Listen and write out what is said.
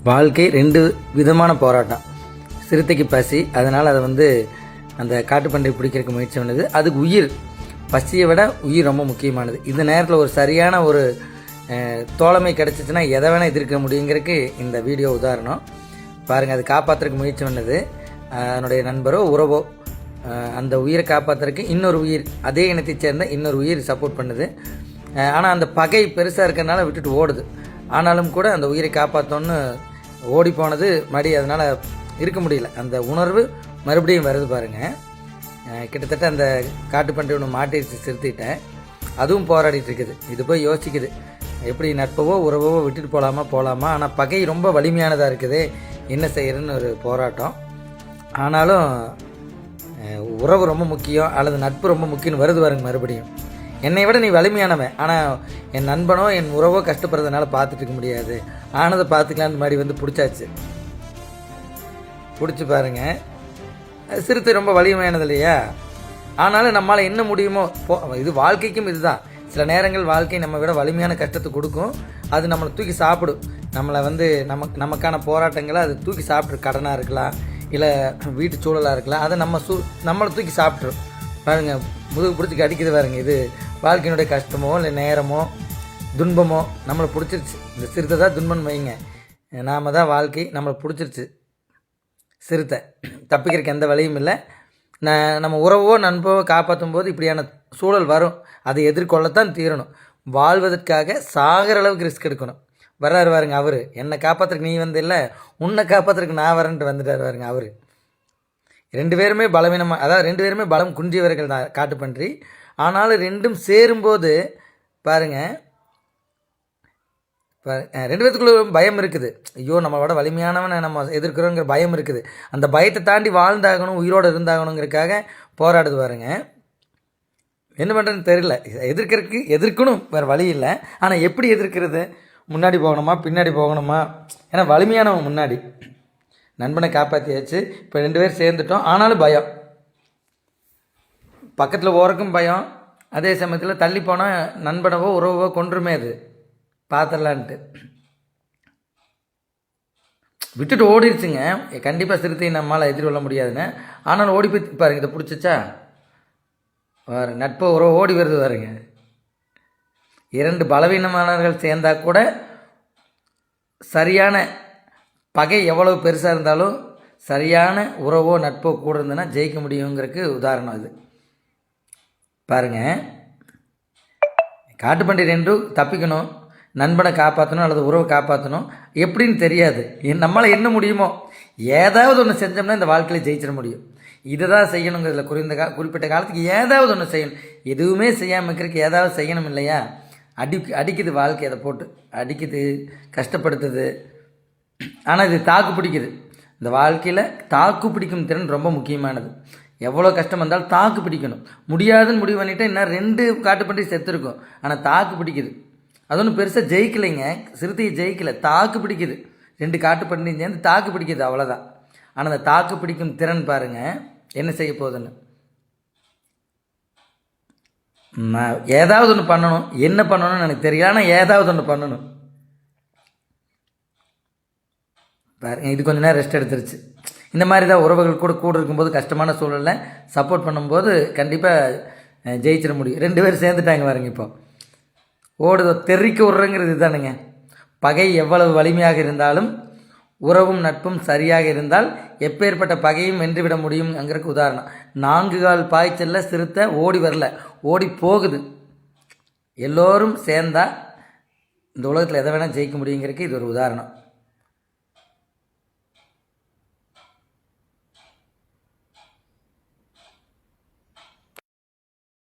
வாழ்க்கை ரெண்டு விதமான போராட்டம். சிறுத்தைக்கு பசி, அதனால் அதை அந்த காட்டுப்பன்றி பிடிக்கிறதுக்கு முயற்சி பண்ணது. அதுக்கு உயிர், பசியை விட உயிர் ரொம்ப முக்கியமானது. இந்த நேரத்தில் ஒரு சரியான ஒரு தோழமை கிடச்சிச்சின்னா எதை வேணால் எதிர்க்க முடியுங்கிறதுக்கு இந்த வீடியோ உதாரணம். பாருங்கள், அது காப்பாற்றுறதுக்கு முயற்சி பண்ணது அதனுடைய நண்பரோ உறவோ. அந்த உயிரை காப்பாற்றுறதுக்கு இன்னொரு உயிர், அதே இனத்தை சேர்ந்த இன்னொரு உயிர் சப்போர்ட் பண்ணுது. ஆனால் அந்த பகை பெருசாக இருக்கிறதுனால விட்டுட்டு ஓடுது. ஆனாலும் கூட அந்த உயிரை காப்பாற்றோன்னு ஓடி போனது அதனால் இருக்க முடியல. அந்த உணர்வு மறுபடியும் வருது பாருங்கள். கிட்டத்தட்ட அந்த காட்டுப்பன்றி ஒன்று மாட்டிடுச்சு சிறுத்திட்டேன். அதுவும் போராடிட்டு இருக்குது. இது போய் யோசிக்குது, எப்படி நட்பவோ உறவோ விட்டுட்டு போகலாமா. ஆனால் பகை ரொம்ப வலிமையானதாக இருக்குது, என்ன செய்யறதுன்னு ஒரு போராட்டம். ஆனாலும் உறவு ரொம்ப முக்கியம் அல்லது நட்பு ரொம்ப முக்கியம்னு வருது பாருங்க மறுபடியும். என்னை விட நீ வலிமையானவன், ஆனால் என் நண்பனோ என் உறவோ கஷ்டப்படுறதுனால பார்த்துட்டு இருக்க முடியாது, ஆனதை பார்த்துக்கலான்னு மாதிரி பிடிச்சாச்சு. பிடிச்சி பாருங்க, சிறுத்தை ரொம்ப வலிமையானது இல்லையா? ஆனாலும் நம்மளால் என்ன முடியுமோ இது வாழ்க்கைக்கும் இதுதான். சில நேரங்கள் வாழ்க்கை நம்ம விட வலிமையான கஷ்டத்தை கொடுக்கும். அது நம்மளை தூக்கி சாப்பிடும். நம்மளை நமக்கான போராட்டங்களை அது தூக்கி சாப்பிட்ரு. கடனாக இருக்கலாம், இல்லை வீட்டு சூழலாக இருக்கலாம், அதை நம்மளை தூக்கி சாப்பிட்ரும். பாருங்கள், முதுகு பிடிச்சி அடிக்குது பாருங்க. இது வாழ்க்கையினுடைய கஷ்டமோ இல்லை நேரமோ துன்பமோ நம்மளை பிடிச்சிருச்சு. இந்த சிறுத்தை தான் துன்பம்னு வைங்க, நாம தான் வாழ்க்கை. நம்மளை பிடிச்சிருச்சு சிறுத்தை. தப்பிக்கிறதுக்கு எந்த வழியும் இல்லை. நம்ம உறவோ நண்போ காப்பாற்றும் போது இப்படியான சூழல் வரும். அதை எதிர்கொள்ளத்தான் தீரணும். வாழ்வதற்காக சாகிற அளவுக்கு ரிஸ்க் எடுக்கணும். வர்றாரு பாருங்க அவர், என்னை காப்பாற்றுறதுக்கு நீ இல்லை, உன்னை காப்பாற்றுறதுக்கு நான் வரேன்ட்டு வந்துட்டார் பாருங்க அவர். ரெண்டு பேருமே பலவீனமாக, அதாவது ரெண்டு பேருமே பலம் குன்றியவர்கள் தான் காட்டுப்பன்றி. ஆனாலும் ரெண்டும் சேரும்போது பாருங்கள், ரெண்டு பேத்துக்குள்ள பயம் இருக்குது. ஐயோ, நம்மளோட வலிமையானவனை நம்ம எதிர்க்கிறோங்கிற பயம் இருக்குது. அந்த பயத்தை தாண்டி வாழ்ந்தாகணும், உயிரோடு இருந்தாகணுங்கிறதுக்காக போராடுது பாருங்க. என்ன பண்ணுறதுன்னு தெரியல. எதிர்க்கணும், வேறு வழி இல்லை. ஆனால் எப்படி எதிர்க்கிறது? முன்னாடி போகணுமா பின்னாடி போகணுமா? ஏன்னா வலிமையானவன் முன்னாடி. நண்பனை காப்பாற்றியாச்சு, இப்போ ரெண்டு பேர் சேர்ந்துட்டோம். ஆனாலும் பயம், பக்கத்தில் ஓரக்கும் பயம். அதே சமயத்தில் தள்ளி போனால் நண்பனவோ உறவோ கொன்றுமே அது பார்த்துடலான்ட்டு விட்டுட்டு ஓடிடுச்சுங்க. கண்டிப்பாக சிறுத்தையை நம்மளால் எதிர்கொள்ள முடியாதுன்னு. ஆனாலும் ஓடி போய் பாருங்க, இதை பிடிச்சிச்சா பாருங்க, நட்போ உறவோ ஓடி வருது பாருங்க. இரண்டு பலவீனமானவர்கள் சேர்ந்தால் கூட சரியான பகை எவ்வளவு பெருசாக இருந்தாலும் சரியான உறவோ நட்போ கூட இருந்ததுன்னா ஜெயிக்க முடியுங்கிறதுக்கு உதாரணம் இது பாருங்க. காட்டுப்பன்றி ரெண்டும் தப்பிக்கணும், நண்பனை காப்பாற்றணும் அல்லது உறவை காப்பாற்றணும். எப்படின்னு தெரியாது. நம்மளால் என்ன முடியுமோ ஏதாவது ஒன்று செஞ்சோம்னா இந்த வாழ்க்கையில் ஜெயிச்சிட முடியும். இதை தான் செய்யணுங்கிறதுல குறிப்பிட்ட காலத்துக்கு ஏதாவது ஒன்று செய்யணும். எதுவுமே செய்யாமல் இருக்கிறதுக்கு ஏதாவது செய்யணும் இல்லையா? அடிக்குது வாழ்க்கை, அதை போட்டு அடிக்குது, கஷ்டப்படுத்துது. ஆனால் இது தாக்கு பிடிக்குது. இந்த வாழ்க்கையில் தாக்கு பிடிக்கும் திறன் ரொம்ப முக்கியமானது. எவ்வளோ கஷ்டம் வந்தாலும் தாக்கு பிடிக்கணும். முடியாதுன்னு முடிவு பண்ணிவிட்டு இன்னும் ரெண்டு காட்டுப்பன்றி செத்துருக்கும். ஆனால் தாக்கு பிடிக்குது. அது ஒன்றும் பெருசாக ஜெயிக்கலைங்க, சிறுத்தையை ஜெயிக்கலை, தாக்கு பிடிக்குது. ரெண்டு காட்டுப்பன்றி சேர்ந்து தாக்கு பிடிக்குது, அவ்வளோதான். ஆனால் அந்த தாக்கு பிடிக்கும் திறன் பாருங்கள் என்ன செய்ய போகுதுன்னு. ஏதாவது ஒன்று பண்ணணும். என்ன பண்ணணும்னு எனக்கு தெரியல, ஆனால் ஏதாவது ஒன்று பண்ணணும் பாருங்க. இது கொஞ்சம் நேரம் ரெஸ்ட் எடுத்துருச்சு. இந்த மாதிரி தான் உறவுகள் கூட இருக்கும்போது கஷ்டமான சூழலில் சப்போர்ட் பண்ணும்போது கண்டிப்பாக ஜெயிச்சிட முடியும். ரெண்டு பேரும் சேர்ந்துட்டாங்க பாருங்க. இப்போ ஓடுதோ தெறிக்க விட்றங்கிறது இதுதானுங்க. பகை எவ்வளவு வலிமையாக இருந்தாலும் உறவும் நட்பும் சரியாக இருந்தால் எப்பேற்பட்ட பகையும் வென்றுவிட முடியும்ங்கிறதுக்கு உதாரணம். 4 கால் பாய்ச்சல்ல சிறுத்தை ஓடி வரல, ஓடி போகுது. எல்லோரும் சேர்ந்தா இந்த உலகத்தில் எதை வேணால் ஜெயிக்க முடியுங்கிறதுக்கு இது ஒரு உதாரணம்.